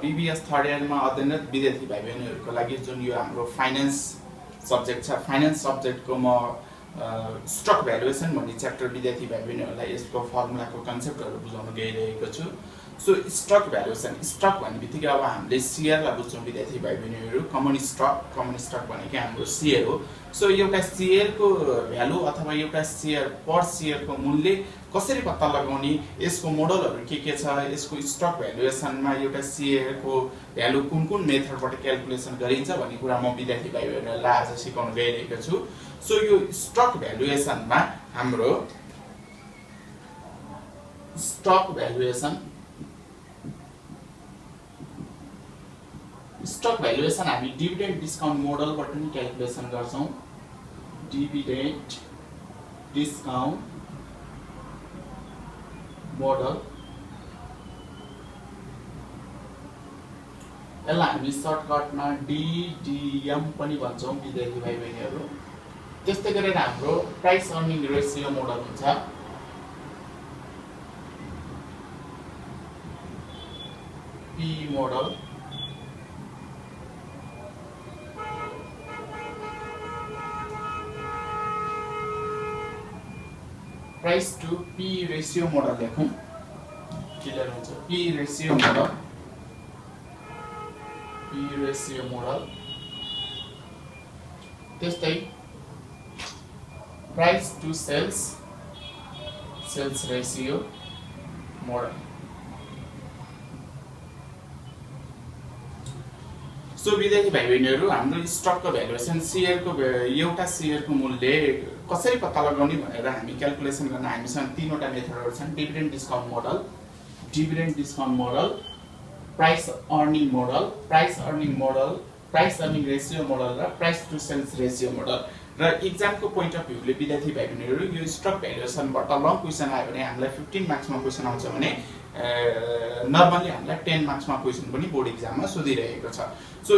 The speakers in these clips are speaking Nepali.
बीबीएस थर्ड इयरमा अध्ययनरत विद्यार्थी भाइ बहिनीहरूको लागि जुन यो हाम्रो फाइनान्स सब्जेक्ट छ, फाइनान्स सब्जेक्टको म स्टक भ्यालुएसन भन्ने च्याप्टर विद्यार्थी भाइ बहिनीहरूलाई यसको फर्मुलाको कन्सेप्टहरू बुझाउन गइरहेको छु। सो स्टक भ्यालुएसन, स्टक भन्ने बित्तिकै अब हामीले सेयरलाई बुझ्छौँ विद्यार्थी भाइ बहिनीहरू। कमन स्टक भनेको हाम्रो सेयर हो। सो एउटा सेयरको भ्यालु अथवा एउटा सेयर पर सेयरको मूल्य कसरी पत्ता लगाउने, यसको मोडलहरू के छ, यसको स्टक भ्यालुएसनमा एउटा सेयरको भ्यालु कुन कुन मेथडबाट क्याल्कुलेसन गरिन्छ भन्ने कुरा म विद्यार्थी भाइ बहिनीहरूलाई आज सिकाउन गइरहेको छु। सो यो स्टक भ्यालुएसनमा हाम्रो स्टक भ्यालुएसन हामी डिभिडेन्ड डिस्काउन्ट मोडलबाट पनि क्याल्कुलेसन गर्छौँ। डिभिडेन्ड डिस्काउन्ट मोडल, यसलाई हामी सर्टकटमा DDM पनि भन्छौँ विद्यार्थी भाइ बहिनीहरू। त्यस्तै गरेर हाम्रो प्राइस अर्निङ रेसियो मोडल हुन्छ। P model, price to P ratio model लेखौँ, क्लियर हुन्छ। पी रेसियो मोडल, त्यस्तै price to sales ratio model. So विद्यार्थी भाइ बहिनीहरू, हाम्रो स्टकको भ्यालुएसन, एउटा सेयरको मूल्य कसरी पत्ता लगाउने भनेर हामी क्याल्कुलेसन गर्न हामीसँग तीनवटा मेथडहरू छन्। Dividend discount model, price earning ratio model र price to sales ratio model. र एक्जामको पोइन्ट अफ भ्यूले विद्यार्थी भाइ बहिनीहरू यो स्टक भ्यालुएसनबाट लङ क्वेसन आयो भने हामीलाई 15 मार्क्समा क्वेसन आउँछ भने नर्मली हामीलाई 10 मार्क्समा क्वेसन पनि बोर्ड एक्जाममा सोधिरहेको छ। सो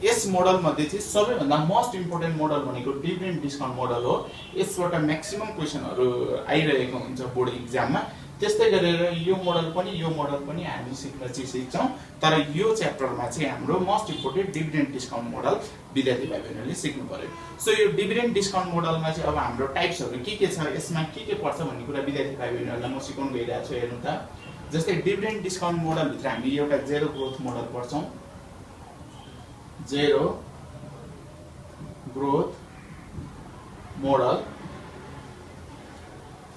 यस मोडल मध्ये चाहिँ सबैभन्दा मोस्ट इम्पोर्टेन्ट मोडल भनेको डिभिडेन्ड डिस्काउन्ट मोडल हो। यसबाट म्याक्सिमम क्वेसनहरू आइरहेको हुन्छ बोर्ड एक्जाममा। त्यस्तै गरेर यो मोडल पनि हामी सिक्छौँ, तर यो च्याप्टरमा चाहिँ हाम्रो most important dividend discount model विद्यार्थी भाइ बहिनीहरूले सिक्नु पर्यो। सो यो डिभिडेन्ड डिस्काउन्ट मोडलमा चाहिँ अब हाम्रो टाइप्सहरू के छ, यसमा के पर्छ भन्ने कुरा विद्यार्थी भाइ बहिनीहरूलाई म सिकाउनु गइरहेको छु। हेर्नु त, जस्तै डिभिडेन्ड डिस्काउन्ट मोडलभित्र हामी एउटा जेरो ग्रोथ मोडल पढ्छौँ, जेरो ग्रोथ मोडल।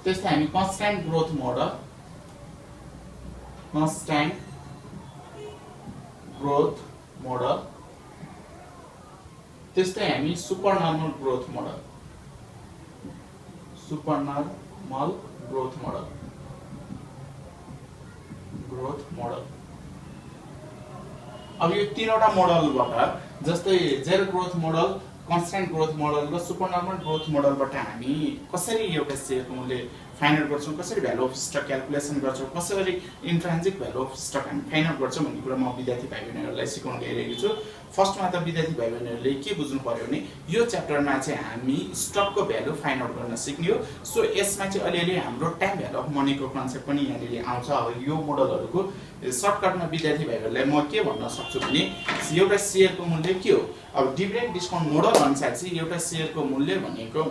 त्यस्तै हामी कन्स्ट्यान्ट ग्रोथ मोडल, त्यस्तै हामी सुपर नर्मल ग्रोथ मोडल। अब यो तीनवटा मोडलबाट, जस्तै zero growth model, constant growth model र सुपर नर्मल ग्रोथ मोडलबाट हामी कसरी एउटा सेयरको मूल्य फाइन्ड आउट गर्छौँ, कसरी भ्यालु अफ स्टक क्याल्कुलेसन गर्छौँ, कसरी इन्ट्रान्जिक भ्यालु अफ स्टक हामी फाइन्ड आउट गर्छौँ भन्ने कुरा म विद्यार्थी भाइ बहिनीहरूलाई सिकाउन गइरहेको छु। फर्स्टमा त विद्यार्थी भाइ बहिनीहरूले के बुझ्नु पर्यो भने यो च्याप्टरमा चाहिँ हामी स्टकको भ्यालु फाइन्ड आउट गर्न सिक्ने हो। सो यसमा चाहिँ अलिअलि हाम्रो टाइम भ्यालु अफ मनीको कन्सेप्ट पनि यहाँनिर आउँछ। अब यो मोडलहरूको सर्टकटमा विद्यार्थी भाइहरूलाई म के भन्न सक्छु भने एउटा सेयरको मूल्य के हो। अब डिभिडेन्ड डिस्काउन्ट मोडल अनुसार चाहिँ एउटा सेयरको मूल्य भनेको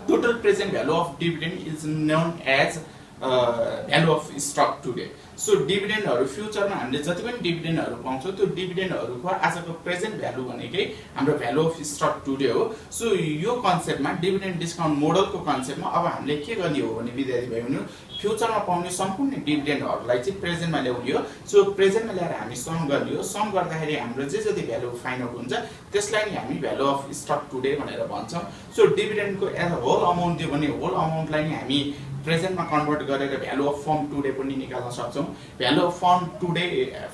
total present value of dividend is known as value of stock today. So डिभिडेन्डहरू फ्युचरमा हामीले जति पनि डिभिडेन्डहरू पाउँछौँ त्यो डिभिडेन्डहरूको आजको प्रेजेन्ट भ्यालु भनेकै हाम्रो भ्यालु अफ स्टक टुडे हो। सो यो कन्सेप्टमा डिभिडेन्ड डिस्काउन्ट मोडलको कन्सेप्टमा अब हामीले के गर्ने हो भने विद्यार्थी भाइ बहिनीहरू फ्युचरमा पाउने सम्पूर्ण डिभिडेन्डहरूलाई चाहिँ प्रेजेन्टमा ल्याउने हो। सो प्रेजेन्टमा ल्याएर हामी सम गर्ने हो। सम गर्दाखेरि हाम्रो जे जति भ्यालु फाइन्ड आउट हुन्छ त्यसलाई नै हामी भ्यालु अफ स्टक टुडे भनेर भन्छौँ। सो डिभिडेन्डको होल अमाउन्ट दियो भने होल अमाउन्टलाई नै हामी प्रेजेन्टमा कन्भर्ट गरेर भ्यालु अफ फर्म टुडे पनि निकाल्न सक्छौँ। Value of form today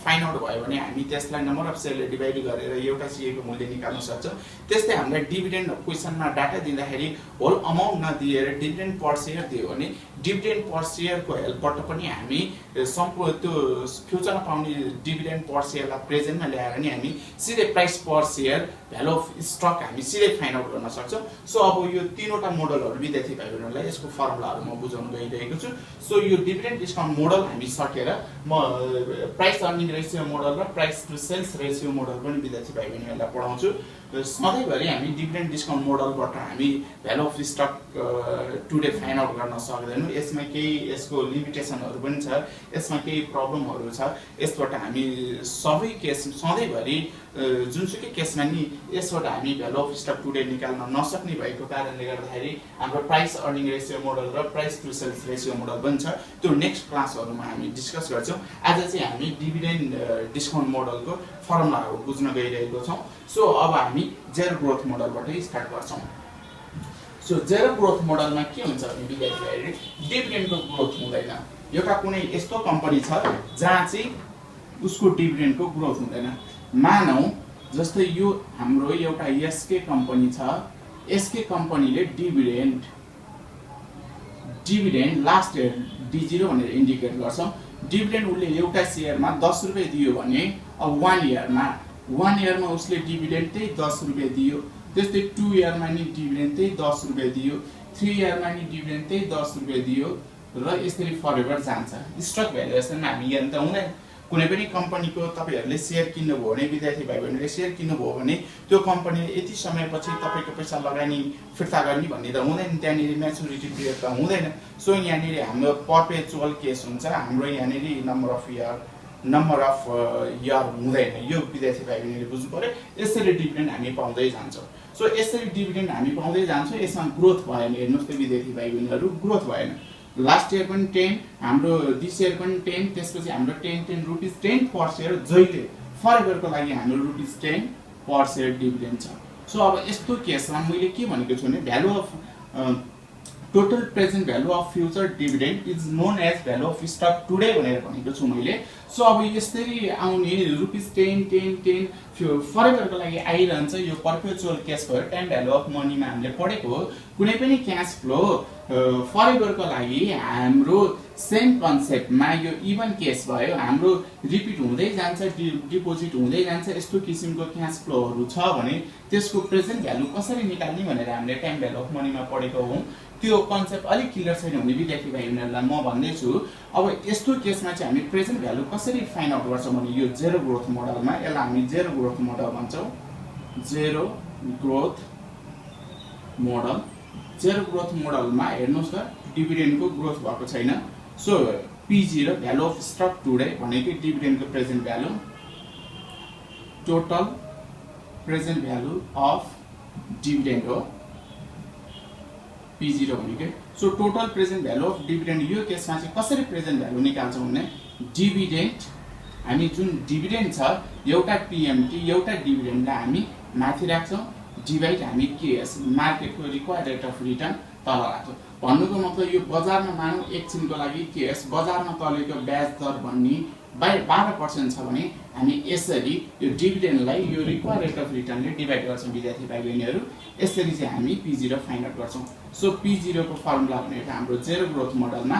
find out भयो भने हामी त्यसलाई नम्बर अफ सेयरले डिभाइड गरेर एउटा सेयरको मूल्य निकाल्न सक्छौँ। त्यस्तै हामीलाई डिभिडेन्ड क्वेसनमा डाटा दिँदाखेरि होल अमाउन्ट नदिएर डिभिडेन्ड पर सेयर दियो भने डिभिडेन्ड पर सेयरको हेल्पबाट पनि हामी सम्पूर्ण त्यो फ्युचरमा पाउने डिभिडेन्ड पर सेयरलाई प्रेजेन्टमा ल्याएर नि हामी सिधै price per share value of stock हामी सिधै फाइन्ड आउट गर्न सक्छौँ। सो अब यो तीनवटा मोडलहरू विद्यार्थी भाइ बहिनीहरूलाई यसको फर्मुलाहरू म बुझाउन गइरहेको छु। सो यो डिभिडेन्ड डिस्काउन्ट मोडल हामी सकेर म प्राइस अर्निङ रेसियो मोडल र price to sales ratio model पनि विद्यार्थी भाइ बहिनीहरूलाई पढाउँछु। सधैँभरि हामी डिभिडेन्ड डिस्काउन्ट मोडलबाट हामी value of stock today find out गर्न सक्दैनौँ। यसमा केही यसको लिमिटेसनहरू पनि छ, यसमा केही प्रब्लमहरू छ। यसबाट हामी सबै केस सधैँभरि जुनसुकै केसमा नि यसबाट हामी भ्यालु अफ स्टक टुडे निकाल्न नसक्ने भएको कारणले गर्दाखेरि हाम्रो प्राइस अर्निङ रेसियो मोडल र price to sales ratio model पनि छ। त्यो नेक्स्ट क्लासहरूमा हामी डिस्कस गर्छौँ। आज चाहिँ हामी डिभिडेन्ड डिस्काउन्ट मोडलको फर्मुलाहरू बुझ्न गइरहेको छौँ। सो अब हामी जेरो ग्रोथ मोडलबाटै स्टार्ट गर्छौँ। सो जेरो ग्रोथ मोडलमा के हुन्छ भने विद्यार्थीहरूले डिभिडेन्डको ग्रोथ हुँदैन। एउटा कुनै यस्तो कम्पनी छ जहाँ चाहिँ उसको डिभिडेन्डको ग्रोथ हुँदैन। मानौ जस्तै यो हाम्रो एउटा एसके कम्पनी छ। एसके कम्पनीले डिभिडेन्ड लास्ट इयर D0 भनेर इन्डिकेट गर्छौँ। डिभिडेन्ड उसले एउटा सेयरमा 10 रुपैयाँ दियो भने अब 1 इयरमा उसले डिभिडेन्ड त्यही 10 रुपैयाँ दियो। त्यस्तै 2 इयरमा नि डिभिडेन्ड त्यही 10 रुपैयाँ दियो, 3 इयरमा नि डिभिडेन्ड त्यही 10 रुपैयाँ दियो र यसरी फरएभर जान्छ। स्टक भ्यालुएसनमा हामी यहाँ त हुँदैन। कुनै पनि कम्पनीको तपाईहरूले सेयर किन्नुभयो भने विद्यार्थी भाइ बहिनीले सेयर किन्नुभयो भने त्यो कम्पनीले यति समयपछि तपाईँको पैसा लगानी फिर्ता गर्ने भन्ने त हुँदैन। त्यहाँनिर म्याचुरिटी पिरियड त हुँदैन। सो यहाँनिर हाम्रो पर्पेचुअल केस हुन्छ। हाम्रो यहाँनिर नम्बर अफ इयर हुँदैन। यो विद्यार्थी भाइ बहिनीले बुझ्नु पर्यो। यसरी डिभिडेन्ड हामी पाउँदै जान्छौँ। सो यसरी डिभिडेन्ड हामी पाउँदै जान्छौँ। यसमा ग्रोथ भएन। हेर्नुहोस् त विद्यार्थी भाइ बहिनीहरू, ग्रोथ भएन। लास्ट इयर पनि 10, हाम्रो दिस इयर पनि 10, त्यसपछि हाम्रो 10 रुपिस 10 पर सेयर जहिले फरएभरको लागि हाम्रो रुपिस 10 पर सेयर डिभिडेन्ड छ। सो अब यस्तो केसमा मैले के भनेको छु भने value of total present value of future dividend is known as value of stock today भनेर भनेको छु मैले। सो अब यसरी आउने रुपिस 10 फरएभरको लागि आइरहन्छ। यो पर्पेचुअल केस भयो। टाइम भ्यालु अफ मनीमा हामीले पढेको हो। कुनै पनि क्यास फ्लो फरएभरको लागि हाम्रो सेम कन्सेप्टमा यो इभन केस भयो। हाम्रो रिपिट हुँदै जान्छ, डिपोजिट हुँदै जान्छ। यस्तो किसिमको क्यास फ्लोहरू छ भने त्यसको प्रेजेन्ट भ्यालु कसरी निकाल्ने भनेर हामीले टाइम भ्यालु अफ मनीमा पढेको हौँ। त्यो कन्सेप्ट अलिक क्लियर छैन भने विद्यार्थी भाइ बहिनीहरूलाई म भन्दैछु। अब यस्तो केसमा चाहिँ हामी प्रेजेन्ट भ्यालु कसरी फाइन्ड आउट गर्छौँ भने यो जेरो ग्रोथ मोडलमा, यसलाई हामी जेरो ग्रोथ मोडल भन्छौँ। जेरो ग्रोथ मोडलमा हेर्नुहोस् त डिभिडेन्डको ग्रोथ भएको छैन। So P0 value of stock today भनेको डिभिडेन्डको present value, total present value of dividend हो P0 भनेको। So total present value of dividend यो केसमा चाहिँ कसरी प्रेजेन्ट भ्यालु निकाल्छौँ भने डिभिडेन्ड हामी जुन डिभिडेन्ड छ एउटा PMT एउटा डिभिडेन्डलाई हामी माथि राख्छौँ, डिभाइड हामी केएस मार्केटको रिक्वायर्ड रेट अफ रिटर्न तल राख्छौँ। भन्नुको मतलब यो बजारमा मानौँ एकछिनको लागि केएस बजारमा तलेको ब्याज दर भन्ने 12% छ भने हामी यसरी यो डिभिडेन्डलाई यो रिक्वायर्ड रेट अफ रिटर्नले डिभाइड गर्छौँ विद्यार्थी भाइ बहिनीहरू। यसरी चाहिँ हामी P0 फाइन्ड आउट गर्छौँ। सो P0 को फर्मुला भनेको हाम्रो जेरो ग्रोथ मोडलमा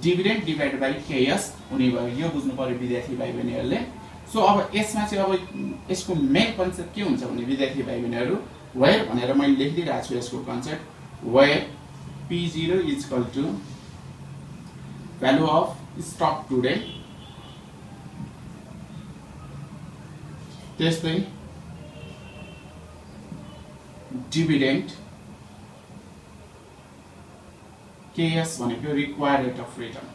डिभिडेन्ड डिभाइड बाइ केएस हुने भयो। यो बुझ्नु पर्यो विद्यार्थी भाइ बहिनीहरूले। सो अब यसमा चाहिँ अब यसको मेन कन्सेप्ट के हुन्छ भने विद्यार्थी भाइ बहिनीहरू वेयर भनेर मैले लेखिदिइरहेको छु यसको concept. Where P0 is equal to value of stock today, त्यस्तै डिभिडेन्ड केएस भनेको required rate of return,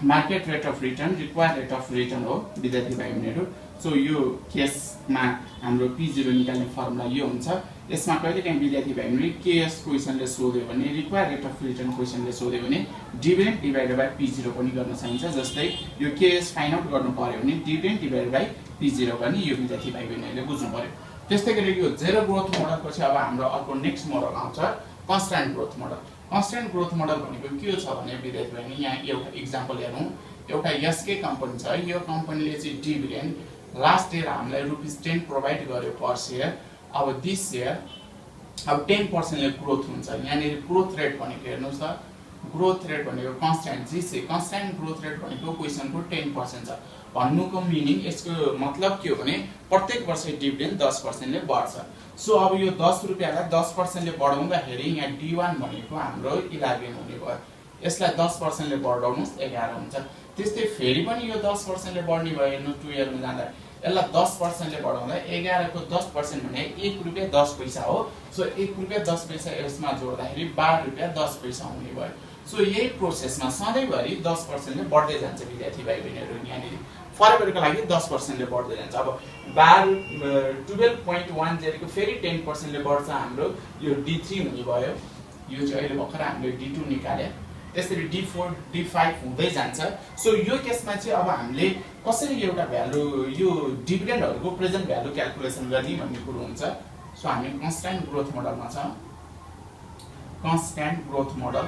market rate of return required rate of return हो विद्यार्थी भाइ बहिनीहरू। सो यो केसमा हाम्रो P0 निकाल्ने फर्मुला यो हुन्छ। यसमा कहिलेकाहीँ विद्यार्थी भाइ बहिनीले केएस क्वेसनले सोध्यो भने रिक्वायर्ड रेट अफ रिटर्न क्वेसनले सोध्यो भने डिभिडेन्ड डिभाइडेड बाइ P0 पनि गर्न सकिन्छ। जस्तै यो केएस फाइन्ड आउट गर्नु पर्यो भने डिभिडेन्ड डिभाइडेड बाइ P0 गर्ने यो विद्यार्थी भाइ बहिनीहरूले बुझ्नु पर्यो। त्यस्तै गरी यो जेरो ग्रोथ मोडलपछि अब हाम्रो अर्को नेक्स्ट मोडल आउँछ constant growth model. Constant growth model भनेको के छ भने विद्यार्थी भाइ यहाँ एउटा इक्जाम्पल हेरौँ। एउटा एसके कम्पनी छ। यो कम्पनीले चाहिँ डिभिडेन्ड लास्ट इयर हामीलाई ₹10 प्रोभाइड गर्यो पर शेयर। अब दिस इयर अब 10% ले ग्रोथ हुन्छ। यहाँनिर ग्रोथ रेट भनेको हेर्नुहोस् त, ग्रोथ रेट भनेको constant GC, constant growth rate भनेको क्वेसनको 10% छ। भन्नुको मिनिङ यसको मतलब के हो भने प्रत्येक वर्ष डिभिडेन्ड 10% ले बढ्छ। सो अब यो 10 रुपैयाँलाई 10% ले बढाउँदाखेरि यहाँ D1 भनेको हाम्रो 11 हुने भयो। यसलाई 10% ले बढाउनुस् 11 हुन्छ। त्यस्तै फेरि पनि यो 10% ले बढ्ने भयो। हेर्नु 2 इयरमा जाँदा यसलाई 10% ले बढाउँदा 11 को 10% भने ₹1.10 हो। सो ₹1.10 यसमा जोड्दाखेरि ₹12.10 हुने भयो। सो यही प्रोसेसमा सधैँभरि 10% ले बढ्दै जान्छ विद्यार्थी भाइ बहिनीहरू। यहाँनिर फरवर्डको लागि 10% ले बढ्दै जान्छ। अब 12.10 को फेरि 10% ले बढ्छ हाम्रो यो D3 हुने भयो। यो चाहिँ अहिले भर्खर हामीले D2 निकाले। त्यसरी D4 D5 हुँदै जान्छ। सो यो केसमा चाहिँ अब हामीले कसरी एउटा भ्यालु यो डिभिडेन्डहरुको प्रेजेन्ट भ्यालु क्याल्कुलेसन गर्ने भन्ने कुरो हुन्छ। सो हामी कन्स्ट्यान्ट ग्रोथ मोडलमा छ। Constant growth model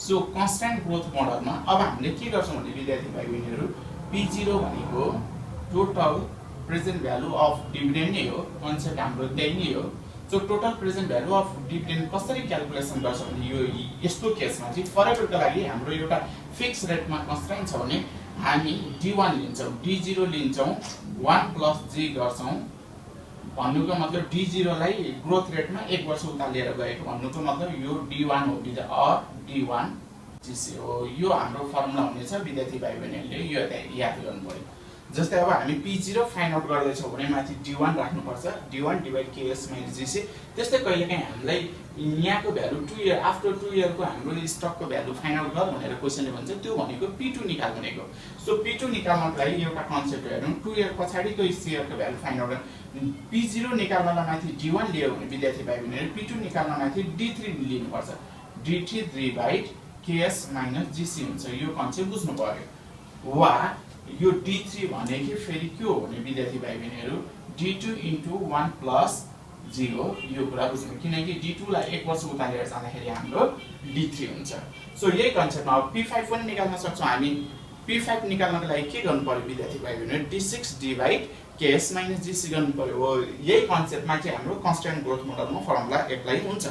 so constant growth मोडलमा अब हामीले के गर्छौं भने विद्यार्थी भाइ बहिनीहरु P0 भनेको total present value of dividend नै हो। कन्सेप्ट हाम्रो त्यही नै हो। So total present value of dividend कसरी क्याल्कुलेसन गर्छ भने यो यस्तो केसमा चाहिँ फरवर्डको लागि हाम्रो एउटा फिक्स रेटमा कन्स्ट्यान्ट छ भने हामी D1 लिन्छौं, D0 लिन्छौं, 1 + G गर्छौं। भन्नुको मतलब D0 लाई ग्रोथ रेटमा 1 वर्ष उता लिएर गएको भन्नुको मतलब यो D1 हो D1 GC हो। यो हाम्रो फर्मुला हुनेछ विद्यार्थी भाइ बहिनीहरुले यो याद गर्नु पर्यो। जस्तै अब हामी P0 फाइन्ड आउट गर्दै छौं भने माथि D1 राख्नु पर्छ। D1 / KS - GC। त्यस्तै कहिलेकाहीँ हामीलाई यहाँको भ्यालु 2 इयर आफ्टर 2 इयर को हाम्रो स्टकको भ्यालु फाइन्ड आउट गर भनेर क्वेशनले भन्छ। त्यो भनेको P2 निकाल भनेको। सो P2 निकाल्नको लागि एउटा कन्सेप्ट हेरौँ। 2 इयर पछाडीको शेयरको भ्यालु फाइन्ड आउट P0 निकाल्नलाई माथि D1 लियो भने विद्यार्थी भाइ बहिनीहरु P2 निकाल्न माथि D3 लिनुपर्छ। D3 / KS - GC हुन्छ। यो कन्सेप्ट बुझ्नु पर्यो। वा यो D3 भनेको फेरि के हो भने विद्यार्थी भाइ बहिनीहरु D2 * 1 + G हो। यो कुरा बुझ्नु किनकि D2 लाई 1 वर्ष उता लिएर जाँदाखेरि हाम्रो D3 हुन्छ। सो यही कन्सेप्टमा अब P5 पनि निकाल्न सक्छौं हामी। P5 निकाल्नको लागि के गर्नु पर्यो विद्यार्थी भाइ बहिनीहरु D6 / KS - GC गर्नु पर्यो। हो यही कन्सेप्टमा चाहिँ हाम्रो कन्स्ट्यान्ट ग्रोथ मोडलमा फर्मुला एप्लाई हुन्छ।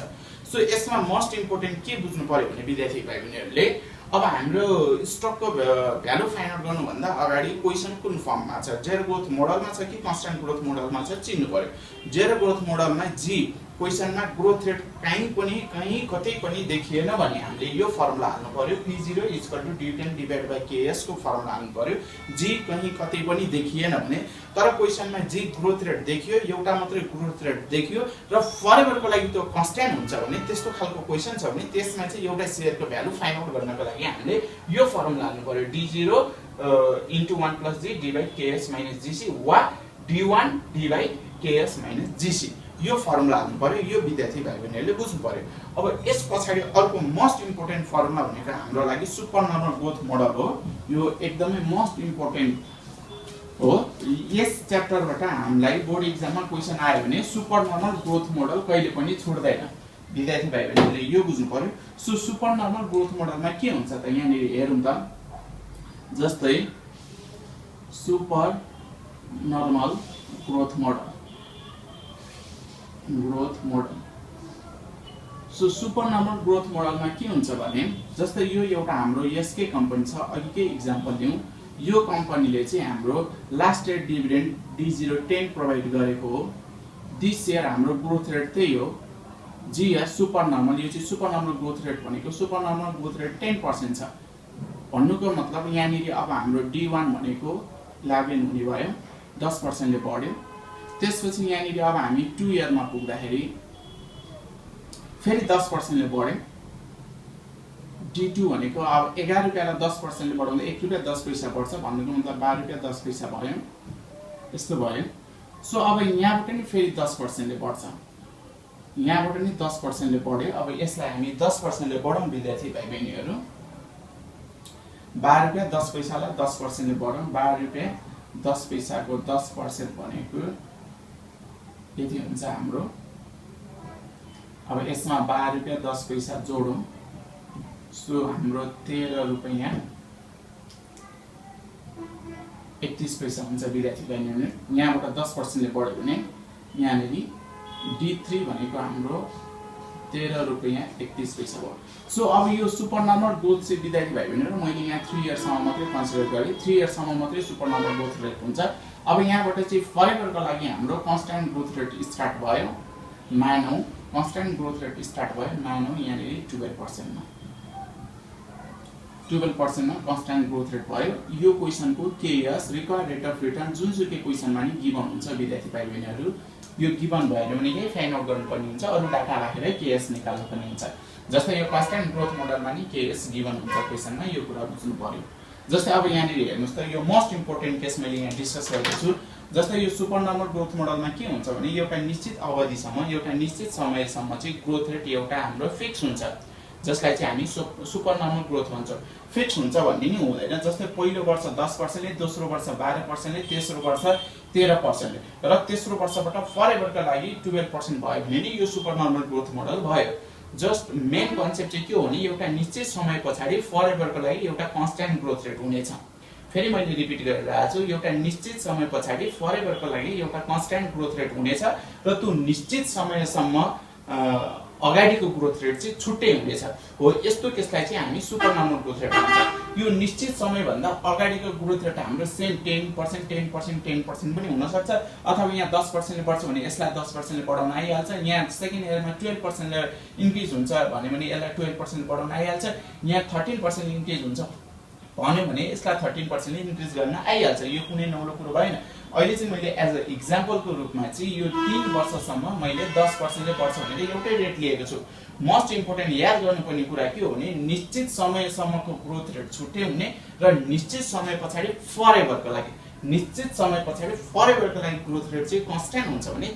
सो यसमा मोस्ट इम्पोर्टेन्ट के बुझ्नु पर्यो भने विद्यार्थी भाइ बहिनीहरुले अब हाम्रो स्टकको भ्यालु फाइन्ड आउट गर्नु भन्दा अगाडि क्वेशन कुन फर्ममा छ, जेरो ग्रोथ मोडलमा छ कि कन्स्ट्यान्ट ग्रोथ मोडलमा छ चिन्नु पर्यो। जेरो ग्रोथ मोडलमा जी क्वेशनमा ग्रोथ रेट कहीं कतै पनि देखिएन भने हामीले यो फर्मुला हाल्नु पर्यो। P0 = D10 / KS को फर्मुला हाल्नु पर्यो। जी कहीं कतै पनि देखिएन भने तर क्वेशनमा जी ग्रोथ रेट देखियो, एउटा मात्रै ग्रोथ रेट देखियो र फरवर्डको लागि त्यो कन्स्ट्यान्ट हुन्छ भने त्यस्तो खालको क्वेशन छ भने त्यसमा चाहिँ एउटा शेयरको भ्यालु फाइन्ड आउट गर्नको लागि हामीले यो फर्मुला हाल्नु पर्यो। D0 * 1 + G / KS - GC वा D1 / KS - GC यो फर्मुला हाल्नु पर्यो। यो विद्यार्थी भाइ बहिनीहरुले बुझ्नु पर्यो। अब यस पछाडी अर्को मोस्ट इम्पोर्टेन्ट फर्मुला भनेको हाम्रो लागि सुपर नर्मल ग्रोथ मोडल हो। यो एकदमै मोस्ट इम्पोर्टेन्ट हो। यस च्याप्टरबाट हामीलाई बोर्ड एक्जाममा क्वेशन आयो भने सुपर नर्मल ग्रोथ मोडल कहिले पनि छुट्दैन। विद्यार्थी भाइ बहिनीहरुले यो बुझ्नु पर्यो। सो सुपर नर्मल ग्रोथ मोडलमा के हुन्छ त यहाँनिर हेरौँ त। जस्तै super normal growth model so super normal growth मोडलमा के हुन्छ भने जस्तै यो एउटा हाम्रो यसकै कम्पनी छ। अघिकै एक्जाम्पल लिउँ। यो कम्पनीले चाहिँ हाम्रो last year dividend D0 10 provide गरेको हो। दिस इयर हाम्रो ग्रोथ रेट त्यही हो। जी या सुपर नर्मल यो चाहिँ सुपर नर्मल ग्रोथ रेट भनेको सुपर नर्मल ग्रोथ रेट 10% छ भन्नुको मतलब यहाँनिर अब हाम्रो D1 भनेको 11 हुने भयो, 10% ले बढ्यो। त्यसपछि यहाँनिर अब हामी 2 इयरमा पुग्दाखेरि फेरि 10% ले बढ्यो। D2 भनेको अब 11 रुपैयाँलाई 10% ले बढाउँदा ₹1.10 बढ्छ भन्नुको मतलब ₹12.10 भयो। यस्तो भयो। सो अब यहाँबाट नि फेरि 10% ले बढ्छ। यहाँबाट नि 10% ले बढ्यो। अब यसलाई हामी 10% ले बढाउँ विद्यार्थी भाइ बहिनीहरु। ₹12.10 लाई 10% ले बढाउँ। ₹12.10 को 10% भनेको यति हुन्छ हाम्रो। अब यसमा ₹12.10 जोडौं। सो हाम्रो ₹13.10 31 पैसा हुन्छ विद्यार्थी बहिनीहरु। यहाँबाट 10% ले बढ्यो भने यहाँनेरि D3 भनेको हाम्रो 13 रुपैयाँ 31 पैसा भयो। सो अब यो सुपर नर्मल ग्रोथ चाहिँ विद्यार्थी भाइ बहिनीहरु मैले यहाँ 3 इयर सम्म मात्रै कन्सिडर गरे। 3 इयर सम्म मात्रै सुपर नर्मल ग्रोथ रेट हुन्छ। अब यहाँबाट चाहिँ फरेभरको लागि हाम्रो कन्स्ट्यान्ट ग्रोथ रेट स्टार्ट भयो। मानौ कन्स्ट्यान्ट ग्रोथ रेट स्टार्ट भयो, मानौ यहाँनेरि 12% मा 12% मा कन्स्ट्यान्ट ग्रोथ रेट भयो। यो क्वेशनको K S required rate of return जुनसुकै क्वेशनमा नि गिभन हुन्छ विद्यार्थी भाइ बहिनीहरु। यो गिभन भएर पनि यही फाइन्ड आउट गर्नुपर्ने हुन्छ, अरु डाटा राखेर केएस निकाल्नु पनि हुन्छ। जस्तै यो कन्स्ट्यान्ट ग्रोथ मोडलमा नि केएस गिभन हुन्छ क्वेशनमा, यो कुरा बुझ्नु पर्यो। जस्तै अब यहाँनिर हेर्नुस् त यो मोस्ट इम्पोर्टेन्ट केस मैले यहाँ डिस्कस गरेको छु। जस्तै यो सुपर नर्मल ग्रोथ मोडलमा के हुन्छ भने एउटा निश्चित अवधिसम्म एउटा निश्चित समयसम्म चाहिँ ग्रोथ रेट एउटा हाम्रो फिक्स हुन्छ, जसलाई चाहिँ हामी सुपर नर्मल ग्रोथ भन्छौँ। फिक्स हुन्छ भन्ने नि हुँदैन। जस्तै पहिलो वर्ष 10% ले, दोस्रो वर्ष 12% ले, तेस्रो वर्ष 13% ले र तेस्रो वर्षबाट फरेभरका लागि 12% भयो भने नि यो सुपर नर्मल ग्रोथ मोडल भयो। जस्ट मेन कन्सेप्ट चाहिँ के हो भने एउटा निश्चित समय पछाडी फरेभरको लागि एउटा कन्स्ट्यान्ट ग्रोथ रेट हुनेछ। फेरि मैले रिपिट गरिरहेको छु, एउटा निश्चित समय पछाडी फरेभरको लागि एउटा कन्स्ट्यान्ट ग्रोथ रेट हुनेछ र त्यो निश्चित समयसम्म अगाडिको ग्रोथ रेट चाहिँ छुट्टै हुनेछ। हो यस्तो केसलाई चाहिँ हामी सुपर नर्मल ग्रोथ रेट भन्छौँ। यो निश्चित समय भन्दा अगाडिको ग्रोथ रेट हाम्रो सेम 10% पनि हुन सक्छ, अथवा यहाँ 10% ले बढ्छ भने यसलाई 10% ले बढाउन आइहाल्छ। यहाँ सेकेन्ड इयरमा 12% ले इन्क्रिज हुन्छ भने यसलाई 12% बढाउन आइहाल्छ। यहाँ 13% इन्क्रिज हुन्छ भन्यो भने यसलाई 13% ले इन्क्रिज गर्न आइहाल्छ। यो कुनै नौलो कुरो भएन। अहिले चाहिँ मैले एज अ एक्जाम्पलको रूपमा चाहिँ यो 3 वर्षसम्म मैले 10% ले बढ्छ भनेर एउटै रेट लिएको छु। मोस्ट इम्पोर्टेन्ट याद गर्नुपर्ने कुरा के हो भने निश्चित समयसम्मको ग्रोथ रेट छुट्टै हुने र निश्चित समय पछाडी फरेभरको लागि ग्रोथ रेट चाहिँ कन्स्ट्यान्ट हुन्छ भने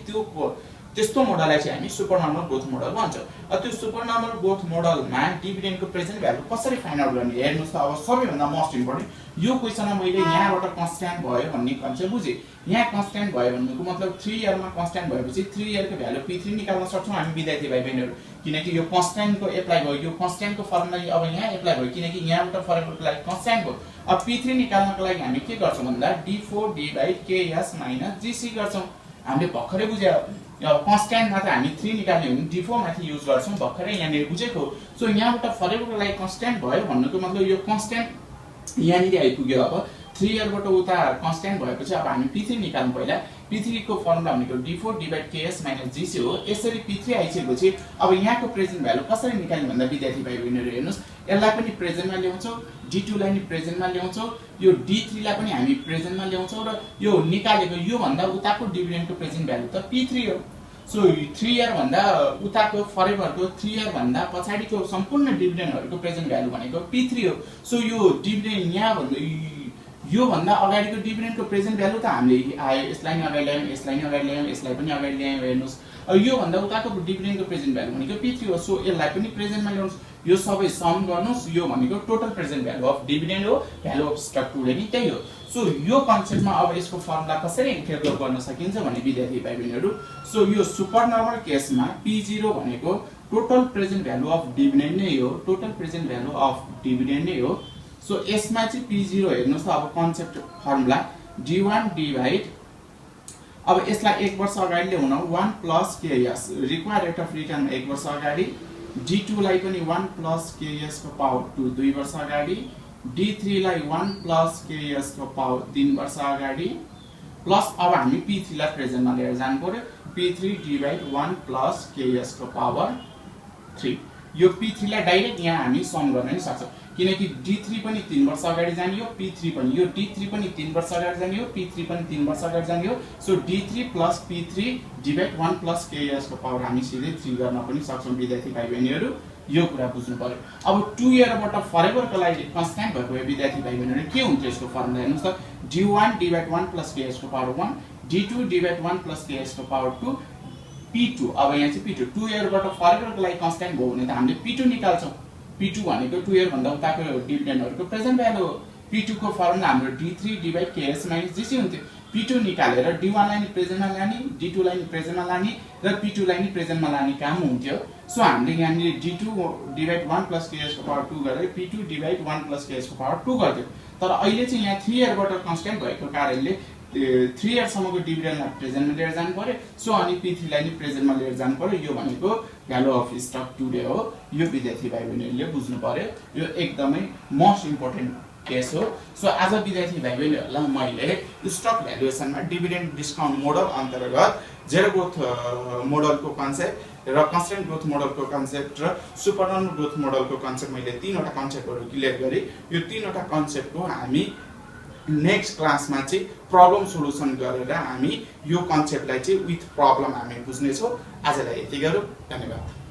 त्यस्तो मोडललाई चाहिँ हामी सुपर नर्मल ग्रोथ मोडल भन्छौँ। त्यो सुपर नर्मल ग्रोथ मोडलमा डिभिडेन्डको प्रेजेन्ट भ्यालु कसरी फाइन्ड आउट गर्ने हेर्नुस् त। अब सबैभन्दा मोस्ट इम्पोर्टेन्ट यो क्वेशनमा मैले यहाँबाट कन्स्ट्यान्ट भयो भन्ने कन्सेप्ट बुझे। यहाँ कन्स्ट्यान्ट भयो भन्नुको मतलब 3 इयरमा कन्स्ट्यान्ट भएपछि 3 इयरको भ्यालु P3 निकाल्न सक्छौं हामी विद्यार्थी भाइ बहिनीहरु, किनकि यो कन्स्ट्यान्टको एप्लाई भयो। यो कन्स्ट्यान्टको फर्मुला अब यहाँ एप्लाई भयो किनकि यहाँबाट फरेभरको लागि कन्स्ट्यान्ट भयो। अब P3 निकाल्नको लागि हामी के गर्छौं भन्दा D4/KS - GC गर्छौं। हामीले भर्खरै बुझ्यो कन्स्ट्यान्ट मात्र हामी 3 निकाल्ने हो भने D4 माथि युज गर्छौं, भर्खरै यहाँनिर बुझेको। सो यहाँबाट फरेभरको लागि कन्स्ट्यान्ट भयो भन्नुको मतलब यो कन्स्ट्यान्ट यहाँनिर आइपुग्यो। अब 3 इयरबाट उता कन्स्ट्यान्ट भएपछि अब हामी P3 निकाल्नु पहिला। P3 को फर्मुला भनेको D4/KS - GC हो। यसरी P3 आइसकेपछि अब यहाँको प्रेजेन्ट भ्यालु कसरी निकाल्ने भन्दा विद्यार्थी भाइ बहिनीहरु हेर्नुस्, यसलाई पनि प्रेजेन्टमा ल्याउँछौं, D2 लाई नि प्रेजेन्टमा ल्याउँछौं, यो D3 लाई पनि हामी प्रेजेन्टमा ल्याउँछौं र यो निकालेको यो भन्दा उताको डिभिडेन्डको प्रेजेन्ट भ्यालु त P3 हो। सो 3 इयर भन्दा उताको फरेभरको 3 इयर भन्दा पछाडीको सम्पूर्ण डिभिडेन्डहरुको प्रेजेन्ट भ्यालु भनेको P3 हो। सो यो डिभिडेन्ड यहाँ भन्दा यो भन्दा अगाडिको डिभिडेन्डको प्रेजेन्ट भ्यालु त हामीले आयो, यसलाई नि अगाडि ल्यायौं, यसलाई नि अगाडि ल्यायौं, यसलाई पनि अगाडि ल्यायौं। हेर्नुस् अब यो भन्दा उताको डिभिडेन्डको प्रेजेन्ट भ्यालु भनेको P3 हो। सो यसलाई पनि प्रेजेन्टमा ल्याउनुस्, यो सबै सम गर्नुस्, यो भनेको total present value of dividend हो, भ्यालु अफ स्टक टुडे नि त्यही हो। सो यो कन्सेप्टमा अब यसको फर्मुला कसरी इन्टरप्रेट गर्न सकिन्छ भने विद्यार्थी भाइ बहिनीहरु, सो यो सुपर नर्मल केसमा P0 भनेको total present value of dividend नै हो, total present value of dividend नै हो। सो यसमा चाहिँ P0 हेर्नुस् त अब कन्सेप्ट फर्मुला D1 डिभाइड अब यसलाई 1 वर्ष अगाडि ल्याउन 1 + KS required rate of return 1 वर्ष अगाडि, D2 लाई पनि 1 + KS को पावर 2 वर्ष अगाडि, D3 लाई 1 + KS को पावर 3 वर्ष अगाडि, प्लस अब हामी P3 लाई प्रेजेन्टमा लिएर जानु पर्यो, P3 डिभाइड 1 + KS को पावर 3। यो P3 लाई डाइरेक्ट यहाँ हामी सम गर्न नि सक्छौं किनकि D3 पनि 3 वर्ष अगाडि जाने हो, P3 पनि, यो D3 पनि 3 वर्ष अगाडि जाने हो, P3 पनि 3 वर्ष अगाडि जाने हो। So D3 + P3 divide 1 + KS को पावर हामी सिधै 3 गर्न पनि सक्छौं विद्यार्थी भाइ बहिनीहरु, यो कुरा बुझ्नु पर्यो। अब 2 इयरबाट फरेभरको लागि कन्स्ट्यान्ट भएको विद्यार्थी भाइ बहिनीहरु के हुन्छ यसको फर्मुला हेर्नुस् त, D1 डिभाइड 1 + KS को पावर 1, D2 डिभाइड 1 + KS को पावर 2, P2 अब यहाँ चाहिँ P2 2 इयरबाट फरेभरको लागि कन्स्ट्यान्ट भयो भने त हामीले P2 निकाल्छौं। P2 भनेको 2 इयर भन्दा उताको डिभिडेन्डहरुको प्रेजेन्ट भ्यालु हो। P2 को फर्मुला हाम्रो D3 डिभाइड KS - GC हुन्थ्यो। P2 निकालेर D1 लाई नि प्रेजेन्टमा लाने, D2 लाई नि प्रेजेन्टमा लाने र P2 लाई नि प्रेजेन्टमा लाने काम हुन्थ्यो। सो हामीले यहाँनिर d2 divide 1 plus k square power 2 गरेर p2 divide 1 plus k square power 2 गर्दियो। तर अहिले चाहिँ यहाँ 3 इयरबाट कन्स्ट्यान्ट भएको कारणले 3 इयरसम्मको डिभिडेन्डलाई प्रेजेन्टमा लिएर जानु पर्यो। सो अनि p3 लाई नि प्रेजेन्टमा लिएर जानु पर्यो। यो भनेको भ्यालु अफ स्टक टुडे हो। यो विद्यार्थी भाइ बहिनीहरूले बुझ्नु पर्यो। यो एकदमै मोस्ट इम्पोर्टेन्ट केस हो। सो आज विद्यार्थी भाइ बहिनीहरूलाई मैले स्टक भ्यालुएसनमा डिभिडेन्ड डिस्काउन्ट मोडल अन्तर्गत जेरो ग्रोथ मोडलको कन्सेप्ट र कन्स्टेन्ट ग्रोथ मोडलको कन्सेप्ट र सुपर नर्मल ग्रोथ मोडलको कन्सेप्ट मैले तीनवटा कन्सेप्टहरू क्लियर गरे। यो तीनवटा कन्सेप्टको हामी नेक्स्ट क्लासमा चाहिँ प्रब्लम सोलुसन गरेर हामी यो कन्सेप्टलाई चाहिँ विथ प्रब्लम हामी बुझ्नेछौँ। आजलाई यति गरौँ। धन्यवाद।